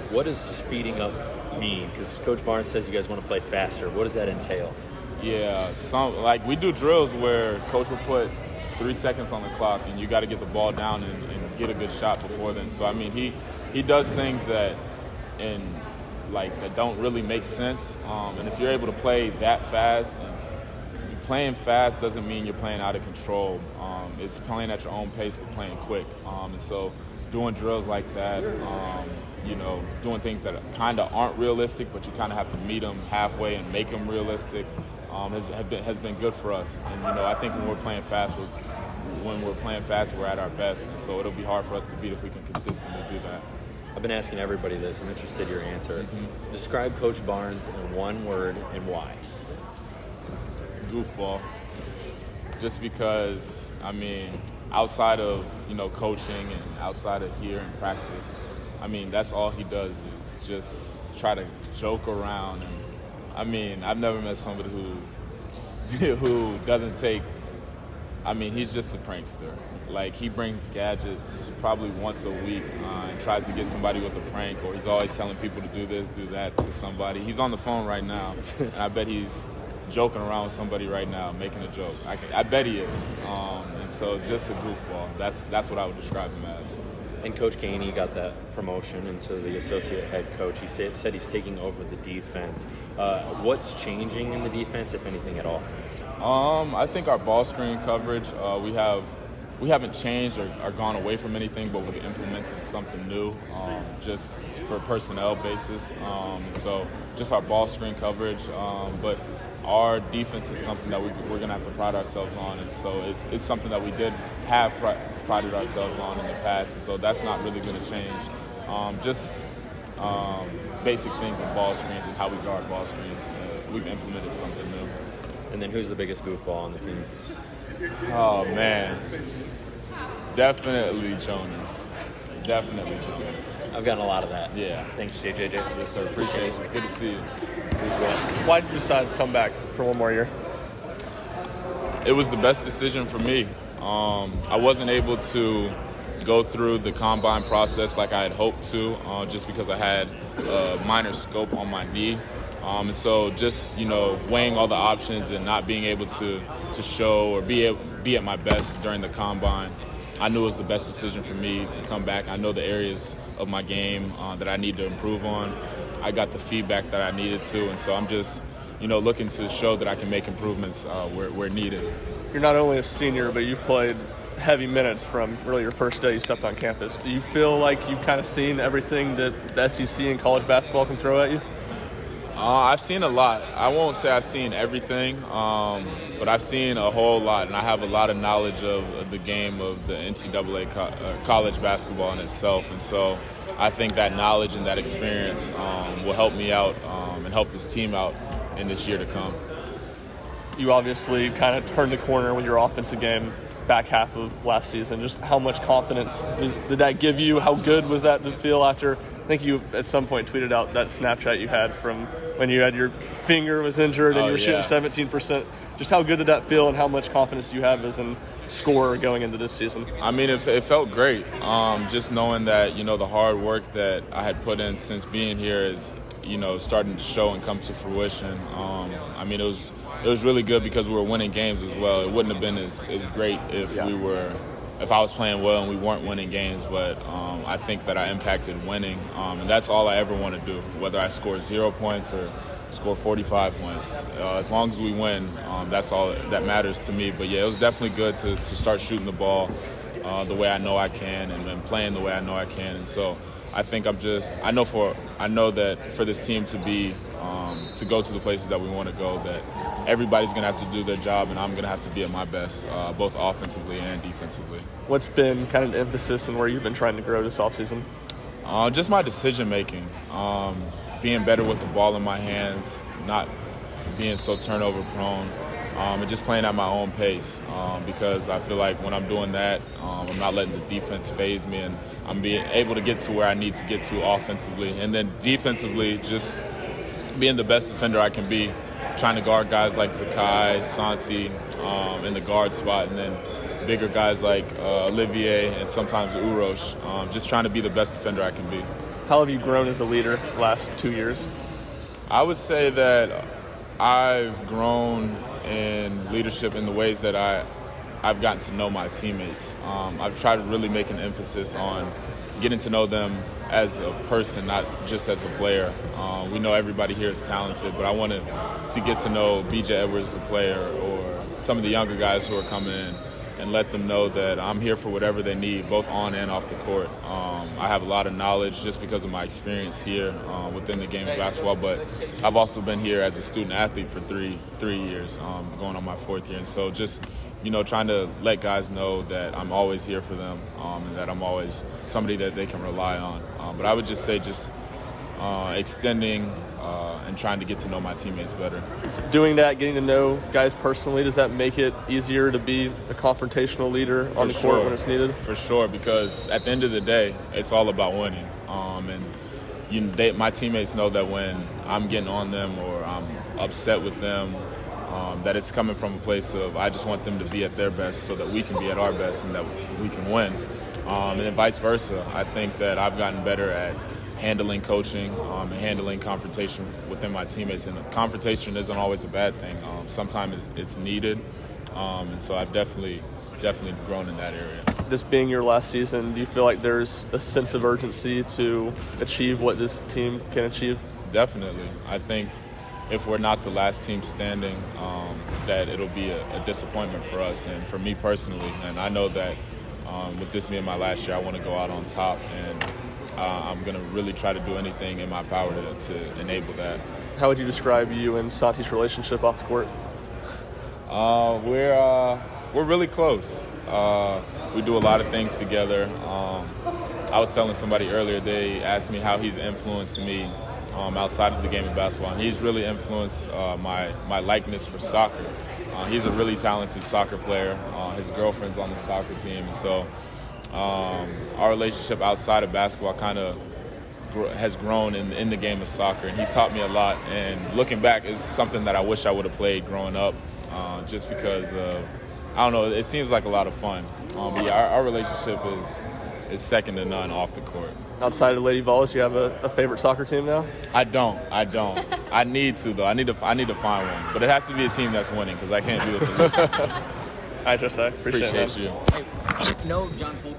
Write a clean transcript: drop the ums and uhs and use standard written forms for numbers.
What does speeding up mean? Because Coach Barnes says you guys want to play faster. What does that entail? Yeah, we do drills where coach will put 3 seconds on the clock, and you got to get the ball down and get a good shot before then. So I mean, he does things that don't really make sense. And if you're able to play that fast, and playing fast doesn't mean you're playing out of control. It's playing at your own pace but playing quick. And so doing drills like that, doing things that kind of aren't realistic, but you kind of have to meet them halfway and make them realistic, has been good for us. And I think when we're playing fast, we're at our best. And so it'll be hard for us to beat if we can consistently do that. I've been asking everybody this. I'm interested in your answer. Mm-hmm. Describe Coach Barnes in one word and why. Goofball. Just because, outside of, coaching and outside of here in practice, that's all he does is just try to joke around. And I've never met somebody who doesn't take, he's just a prankster. Like, he brings gadgets probably once a week and tries to get somebody with a prank, or he's always telling people to do this, do that to somebody. He's on the phone right now, and I bet he's joking around with somebody right now, making a joke. I bet he is. And so just a goofball. That's what I would describe him as. And Coach Gainey got that promotion into the associate head coach. He said he's taking over the defense. What's changing in the defense, if anything at all? I think our ball screen coverage, we haven't changed or gone away from anything, but we've implemented something new just for personnel basis. So just our ball screen coverage, but our defense is something that we're going to have to pride ourselves on, and so it's something that we did have prided ourselves on in the past, and so that's not really going to change. Just basic things in ball screens and how we guard ball screens. We've implemented something new. And then who's the biggest goofball on the team? Oh, man. Definitely Jonas. Definitely Jonas. I've gotten a lot of that. Yeah. Thanks, JJJ. Yes, sir. Appreciate it. Good to see you. Why did you decide to come back for one more year? It was the best decision for me. I wasn't able to go through the combine process like I had hoped to, just because I had a minor scope on my knee. And so just, weighing all the options and not being able to show or be at my best during the combine, I knew it was the best decision for me to come back. I know the areas of my game that I need to improve on. I got the feedback that I needed to, and so I'm just, looking to show that I can make improvements where needed. You're not only a senior, but you've played heavy minutes from really your first day you stepped on campus. Do you feel like you've kind of seen everything that the SEC and college basketball can throw at you? I've seen a lot. I won't say I've seen everything, but I've seen a whole lot, and I have a lot of knowledge of the game of the NCAA college basketball in itself. And so I think that knowledge and that experience will help me out and help this team out in this year to come. You obviously kind of turned the corner with your offensive game back half of last season. Just how much confidence did that give you? How good was that to feel after? I think you at some point tweeted out that Snapchat you had from when you had your finger was injured and you were shooting 17%. Just how good did that feel, and how much confidence do you have as a scorer going into this season? It felt great. Just knowing that, the hard work that I had put in since being here is, starting to show and come to fruition. It was really good because we were winning games as well. It wouldn't have been as great if I was playing well and we weren't winning games, but I think that I impacted winning, and that's all I ever want to do, whether I score 0 points or score 45 points. As long as we win, that's all that matters to me. But, yeah, it was definitely good to start shooting the ball the way I know I can and playing the way I know I can. And so I think I know that for this team to go to the places that we want to go, that everybody's going to have to do their job, and I'm going to have to be at my best, both offensively and defensively. What's been kind of the emphasis and where you've been trying to grow this offseason? Just my decision-making, being better with the ball in my hands, not being so turnover-prone, and just playing at my own pace, because I feel like when I'm doing that, I'm not letting the defense phase me, and I'm being able to get to where I need to get to offensively. And then defensively, just being the best defender I can be, trying to guard guys like Zakai, Santi in the guard spot, and then bigger guys like Olivier and sometimes Urosh, just trying to be the best defender I can be. How have you grown as a leader the last 2 years? I would say that I've grown in leadership in the ways that I've gotten to know my teammates. I've tried to really make an emphasis on getting to know them as a person, not just as a player. We know everybody here is talented, but I wanted to get to know BJ Edwards, the player, or some of the younger guys who are coming in, and let them know that I'm here for whatever they need, both on and off the court. I have a lot of knowledge just because of my experience here within the game of basketball, but I've also been here as a student athlete for three years, going on my 4th year. And so just, trying to let guys know that I'm always here for them and that I'm always somebody that they can rely on. But I would just say extending and trying to get to know my teammates better. Doing that, getting to know guys personally, does that make it easier to be a confrontational leader on the court when it's needed? For sure, because at the end of the day, it's all about winning. My teammates know that when I'm getting on them or I'm upset with them, that it's coming from a place of I just want them to be at their best so that we can be at our best and that we can win. And then vice versa. I think that I've gotten better at handling coaching and handling confrontation within my teammates. And confrontation isn't always a bad thing. Sometimes it's needed. And so I've definitely grown in that area. This being your last season, do you feel like there's a sense of urgency to achieve what this team can achieve? Definitely. I think if we're not the last team standing, that it'll be a disappointment for us and for me personally. And I know that with this being my last year, I want to go out on top, and I'm going to really try to do anything in my power to enable that. How would you describe you and Santi's relationship off the court? We're really close. We do a lot of things together. I was telling somebody earlier, they asked me how he's influenced me outside of the game of basketball, and he's really influenced my likeness for soccer. He's a really talented soccer player. His girlfriend's on the soccer team, and so our relationship outside of basketball kind of has grown in the game of soccer, and he's taught me a lot. And looking back, is something that I wish I would have played growing up, just because I don't know. It seems like a lot of fun. But yeah, our relationship is second to none off the court. Outside of Lady Vols, you have a favorite soccer team now? I don't. I need to though. I need to find one, but it has to be a team that's winning because I can't do it with the losing team. All right, Josiah. Appreciate you. No, John Fulton.